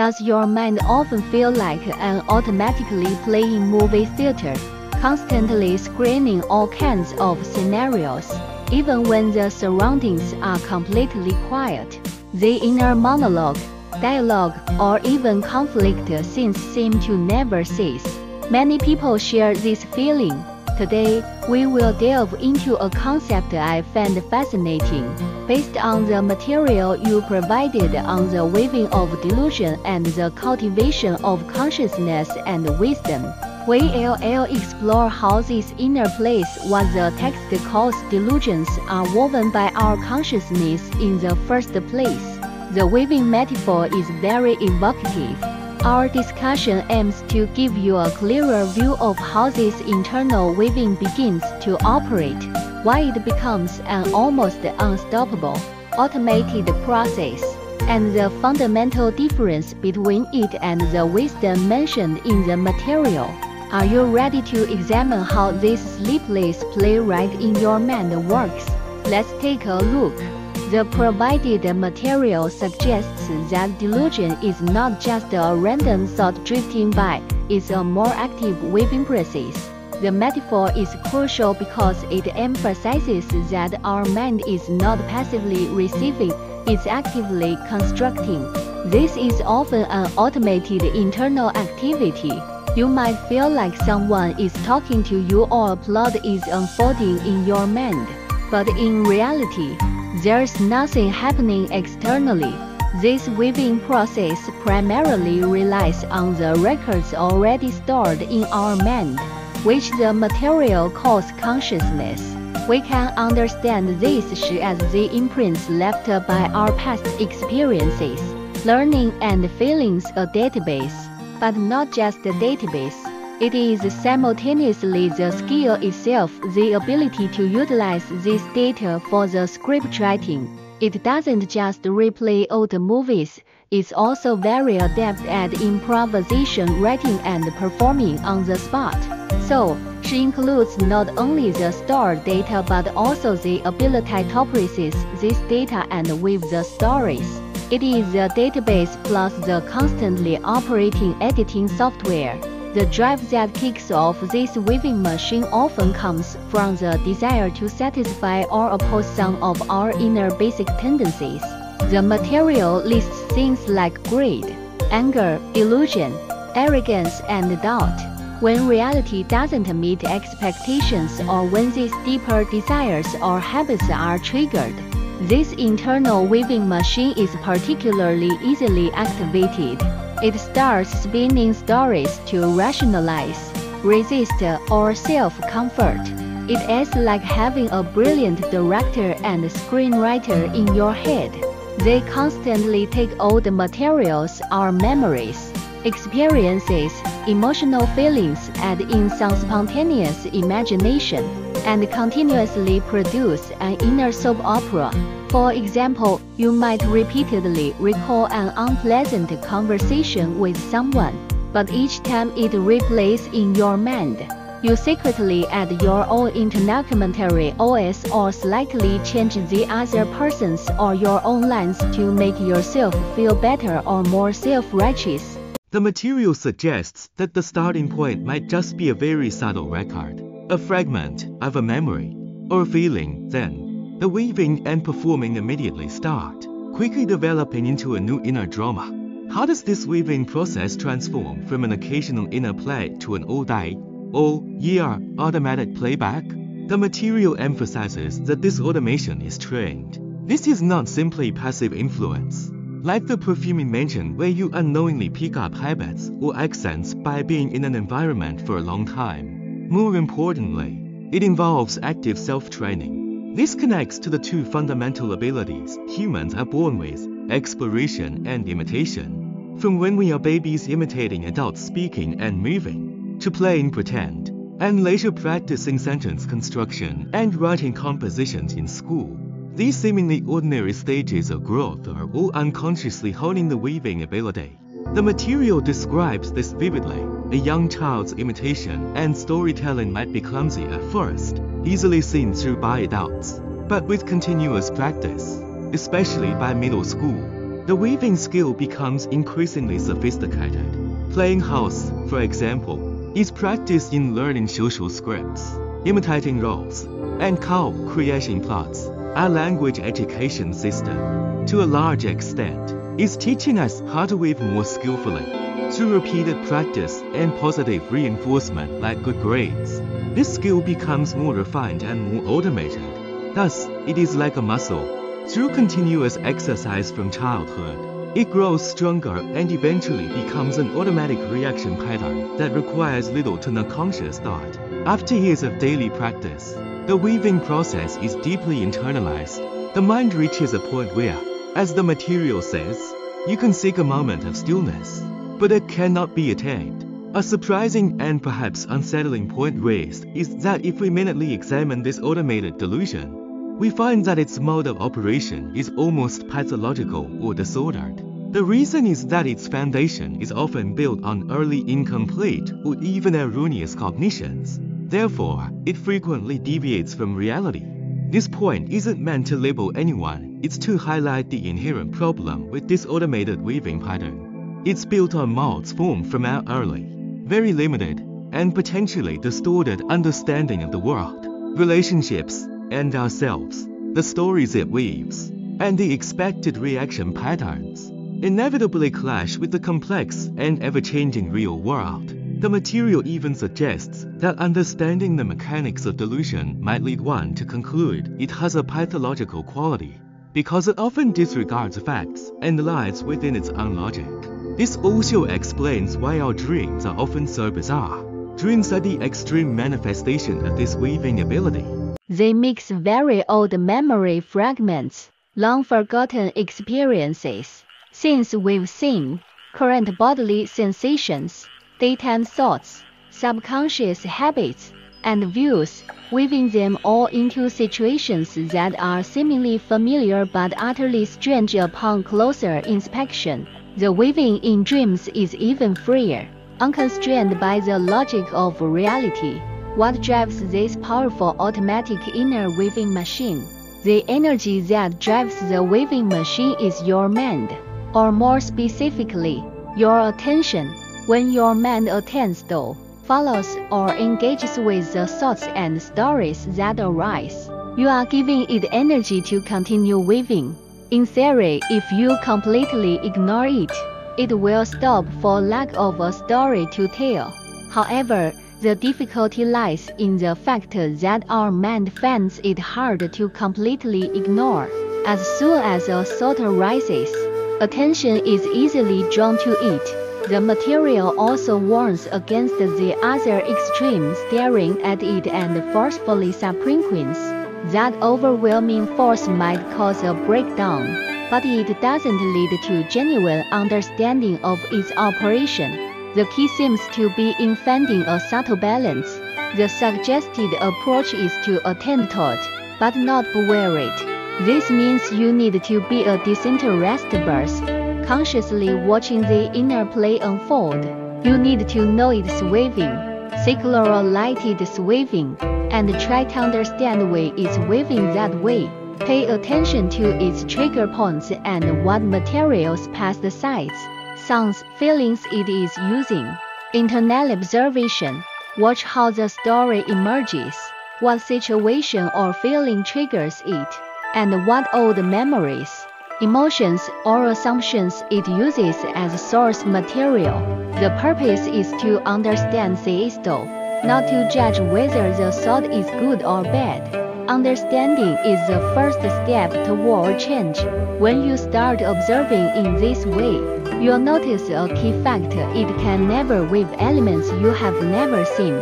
Does your mind often feel like an automatically playing movie theater, constantly screening all kinds of scenarios, even when the surroundings are completely quiet? The inner monologue, dialogue, or even conflict scenes seem to never cease. Many people share this feeling. Today, we will delve into a concept I find fascinating, based on the material you provided on the weaving of delusion and the cultivation of consciousness and wisdom. We'll explore how this inner place, what the text calls delusions, are woven by our consciousness in the first place. The weaving metaphor is very evocative. Our discussion aims to give you a clearer view of how this internal weaving begins to operate, why it becomes an almost unstoppable, automated process, and the fundamental difference between it and the wisdom mentioned in the material. Are you ready to examine how this sleepless playwright in your mind works? Let's take a look. The provided material suggests that delusion is not just a random thought drifting by, it's a more active weaving process. The metaphor is crucial because it emphasizes that our mind is not passively receiving, it's actively constructing. This is often an automated internal activity. You might feel like someone is talking to you or a plot is unfolding in your mind. But in reality, there's nothing happening externally. This weaving process primarily relies on the records already stored in our mind, which the material calls consciousness. We can understand this as the imprints left by our past experiences, learning and feelings, a database. But not just a database. It is simultaneously the skill itself, the ability to utilize this data for the scriptwriting. It doesn't just replay old movies, it's also very adept at improvisation writing and performing on the spot. So, she includes not only the stored data but also the ability to process this data and weave the stories. It is the database plus the constantly operating editing software. The drive that kicks off this weaving machine often comes from the desire to satisfy or oppose some of our inner basic tendencies. The material lists things like greed, anger, illusion, arrogance, and doubt. When reality doesn't meet expectations or when these deeper desires or habits are triggered, this internal weaving machine is particularly easily activated. It starts spinning stories to rationalize, resist, or self-comfort. It is like having a brilliant director and screenwriter in your head. They constantly take all the materials, our memories, experiences, emotional feelings, add in some spontaneous imagination, and continuously produce an inner soap opera. For example, you might repeatedly recall an unpleasant conversation with someone, but each time it replays in your mind, you secretly add your own internal commentary OS or slightly change the other person's or your own lines to make yourself feel better or more self-righteous. The material suggests that the starting point might just be a very subtle record, a fragment of a memory or feeling. Then, the weaving and performing immediately start, quickly developing into a new inner drama. How does this weaving process transform from an occasional inner play to an all-day, all-year automatic playback? The material emphasizes that this automation is trained. This is not simply passive influence, like the perfuming mentioned where you unknowingly pick up habits or accents by being in an environment for a long time. More importantly, it involves active self-training. This connects to the two fundamental abilities humans are born with, exploration and imitation. From when we are babies imitating adults speaking and moving, to playing pretend, and later practicing sentence construction and writing compositions in school. These seemingly ordinary stages of growth are all unconsciously honing the weaving ability. The material describes this vividly. A young child's imitation and storytelling might be clumsy at first, easily seen through by adults. But with continuous practice, especially by middle school, the weaving skill becomes increasingly sophisticated. Playing house, for example, is practiced in learning social scripts, imitating roles, and co-creating plots. Our language education system, to a large extent, is teaching us how to weave more skillfully, through repeated practice and positive reinforcement like good grades. This skill becomes more refined and more automated. Thus, it is like a muscle. Through continuous exercise from childhood, it grows stronger and eventually becomes an automatic reaction pattern that requires little to no conscious thought. After years of daily practice, the weaving process is deeply internalized. The mind reaches a point where, as the material says, you can seek a moment of stillness, but it cannot be attained. A surprising and perhaps unsettling point raised is that if we minutely examine this automated delusion, we find that its mode of operation is almost pathological or disordered. The reason is that its foundation is often built on early incomplete or even erroneous cognitions. Therefore, it frequently deviates from reality. This point isn't meant to label anyone, it's to highlight the inherent problem with this automated weaving pattern. It's built on molds formed from our early, very limited, and potentially distorted understanding of the world, relationships, and ourselves. The stories it weaves, and the expected reaction patterns, inevitably clash with the complex and ever-changing real world. The material even suggests that understanding the mechanics of delusion might lead one to conclude it has a pathological quality, because it often disregards facts and lies within its own logic. This also explains why our dreams are often so bizarre. Dreams are the extreme manifestation of this weaving ability. They mix very old memory fragments, long-forgotten experiences, things we've seen, current bodily sensations, daytime thoughts, subconscious habits, and views, weaving them all into situations that are seemingly familiar but utterly strange upon closer inspection. The weaving in dreams is even freer, unconstrained by the logic of reality. What drives this powerful automatic inner weaving machine? The energy that drives the weaving machine is your mind, or more specifically, your attention. When your mind attends to, follows, or engages with the thoughts and stories that arise, you are giving it energy to continue weaving. In theory, if you completely ignore it, it will stop for lack of a story to tell. However, the difficulty lies in the fact that our mind finds it hard to completely ignore. As soon as a thought arises, attention is easily drawn to it. The material also warns against the other extreme, staring at it and forcefully suppressing. That overwhelming force might cause a breakdown, but it doesn't lead to genuine understanding of its operation. The key seems to be in finding a subtle balance. The suggested approach is to attend to it, but not beware it. This means you need to be a disinterested person, consciously watching the inner play unfold. You need to know its weaving, secular-lighted weaving, and try to understand why it's weaving that way. Pay attention to its trigger points and what materials pass the sides, sounds, feelings it is using. Internal observation. Watch how the story emerges, what situation or feeling triggers it, and what old memories, emotions, or assumptions it uses as source material. The purpose is to understand the story, not to judge whether the thought is good or bad. Understanding is the first step toward change. When you start observing in this way, you'll notice a key fact: it can never weave elements you have never seen,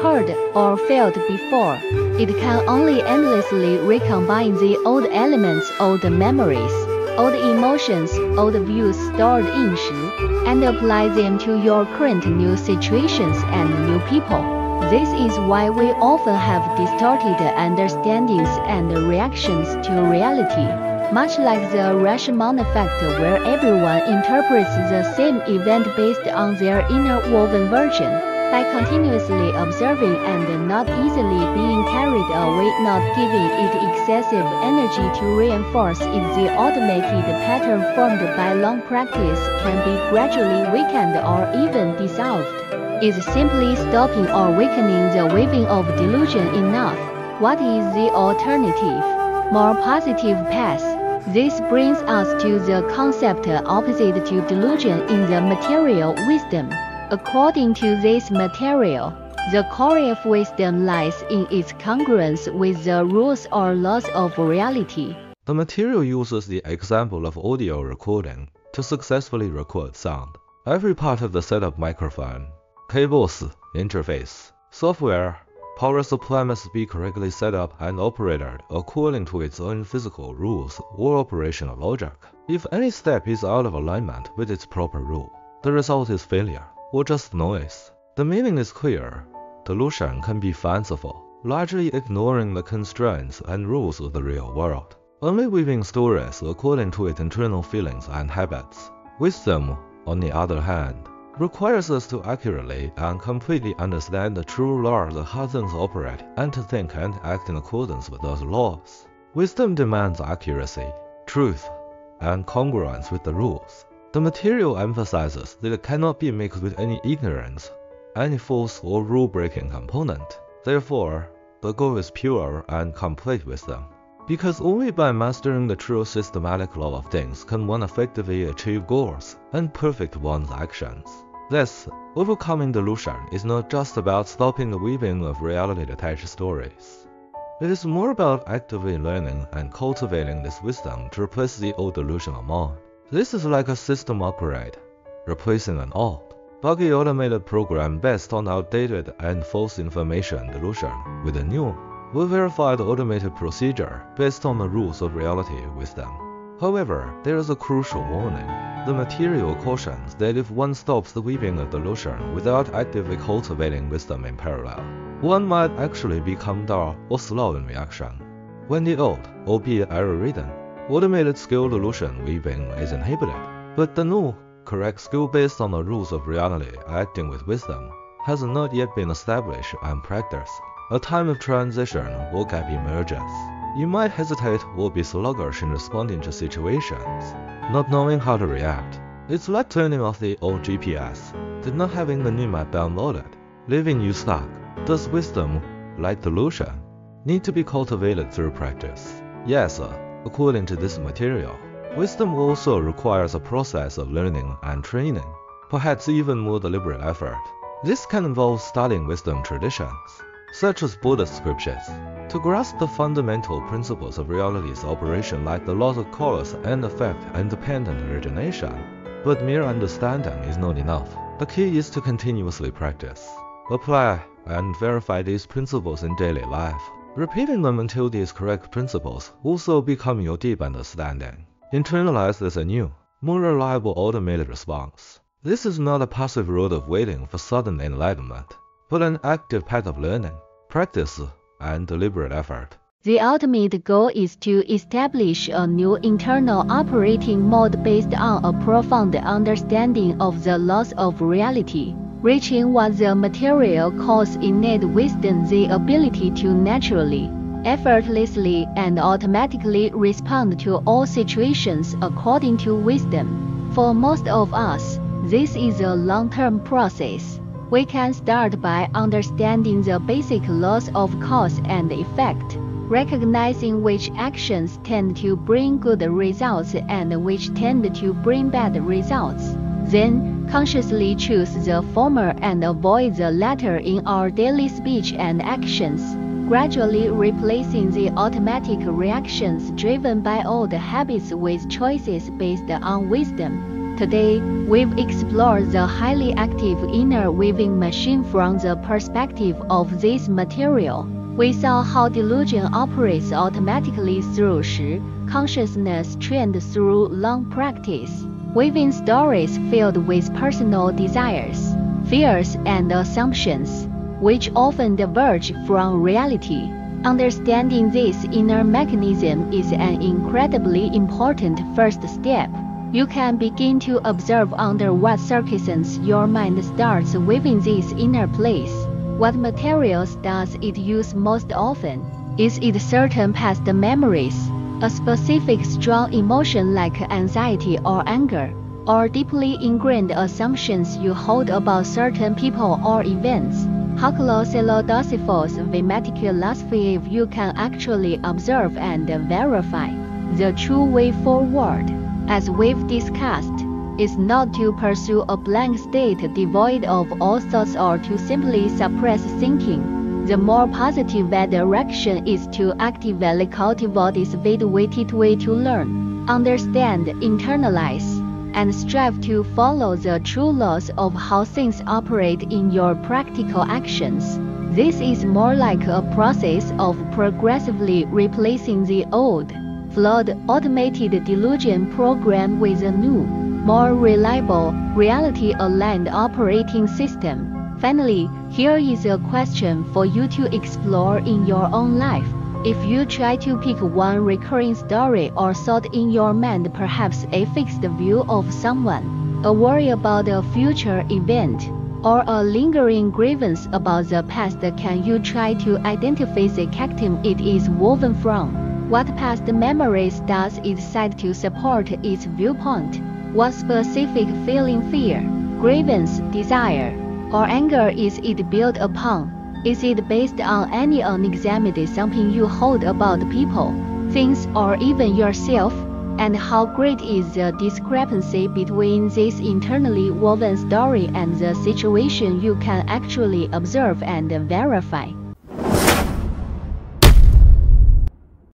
heard, or felt before. It can only endlessly recombine the old elements, old memories, old emotions, old views stored in Shi, and apply them to your current new situations and new people. This is why we often have distorted understandings and reactions to reality, much like the Rashomon effect, where everyone interprets the same event based on their inner woven version. By continuously observing and not easily being carried away, not giving it excessive energy to reinforce it, the automated pattern formed by long practice can be gradually weakened or even dissolved. Is simply stopping or weakening the weaving of delusion enough? What is the alternative, more positive path? This brings us to the concept opposite to delusion in the material wisdom. According to this material, the core of wisdom lies in its congruence with the rules or laws of reality. The material uses the example of audio recording to successfully record sound. Every part of the setup microphone, cables, interface, software, power supply must be correctly set up and operated according to its own physical rules or operational logic. If any step is out of alignment with its proper rule, the result is failure or just noise. The meaning is clear. Delusion can be fanciful, largely ignoring the constraints and rules of the real world, only weaving stories according to its internal feelings and habits. Wisdom, on the other hand, requires us to accurately and completely understand the true laws of how things operate and to think and act in accordance with those laws. Wisdom demands accuracy, truth, and congruence with the rules. The material emphasizes that it cannot be mixed with any ignorance, any false or rule-breaking component. Therefore, the goal is pure and complete wisdom. Because only by mastering the true systematic law of things can one effectively achieve goals and perfect one's actions. Thus, overcoming delusion is not just about stopping the weaving of reality-detached stories. It is more about actively learning and cultivating this wisdom to replace the old delusional mind. This is like a system upgrade, replacing an old, buggy automated program based on outdated and false information delusion with a new, well-verified automated procedure based on the rules of reality wisdom. However, there is a crucial warning. The material cautions that if one stops the weaving of delusion without actively cultivating wisdom in parallel, one might actually become dull or slow in reaction. When the old, albeit error-ridden, automated skill delusion weaving is inhibited, but the new, correct skill based on the rules of reality acting with wisdom has not yet been established and practiced. A time of transition or gap emerges. You might hesitate or be sluggish in responding to situations, not knowing how to react. It's like turning off the old GPS, then not having the new map downloaded, leaving you stuck. Does wisdom, like delusion, need to be cultivated through practice? Yes, according to this material. Wisdom also requires a process of learning and training, perhaps even more deliberate effort. This can involve studying wisdom traditions, such as Buddhist scriptures, to grasp the fundamental principles of reality's operation like the laws of cause and effect and dependent origination. But mere understanding is not enough. The key is to continuously practice, apply, and verify these principles in daily life, repeating them until these correct principles also become your deep understanding, internalized as a new, more reliable automated response. This is not a passive road of waiting for sudden enlightenment, but an active path of learning, practice, and deliberate effort. The ultimate goal is to establish a new internal operating mode based on a profound understanding of the laws of reality, reaching what the material calls innate wisdom, the ability to naturally, effortlessly, and automatically respond to all situations according to wisdom. For most of us, this is a long-term process. We can start by understanding the basic laws of cause and effect, recognizing which actions tend to bring good results and which tend to bring bad results. Then, consciously choose the former and avoid the latter in our daily speech and actions, gradually replacing the automatic reactions driven by old habits with choices based on wisdom. Today, we've explored the highly active inner weaving machine from the perspective of this material. We saw how delusion operates automatically through Shi, consciousness trained through long practice, weaving stories filled with personal desires, fears, and assumptions, which often diverge from reality. Understanding this inner mechanism is an incredibly important first step. You can begin to observe under what circumstances your mind starts weaving this inner place. What materials does it use most often? Is it certain past memories, a specific strong emotion like anxiety or anger, or deeply ingrained assumptions you hold about certain people or events? How closely does it follow the meticulously if you can actually observe and verify? The true way forward, as we've discussed, is not to pursue a blank state devoid of all thoughts or to simply suppress thinking. The more positive direction is to actively cultivate this weighted way to learn, understand, internalize, and strive to follow the true laws of how things operate in your practical actions. This is more like a process of progressively replacing the old, flawed, automated delusion program with a new, more reliable, reality-aligned operating system. Finally, here is a question for you to explore in your own life. If you try to pick one recurring story or thought in your mind, perhaps a fixed view of someone, a worry about a future event, or a lingering grievance about the past, can you try to identify the victim it is woven from? What past memories does it cite to support its viewpoint? What specific feeling, fear, grievance, desire, or anger is it built upon? Is it based on any unexamined something you hold about people, things, or even yourself? And how great is the discrepancy between this internally woven story and the situation you can actually observe and verify?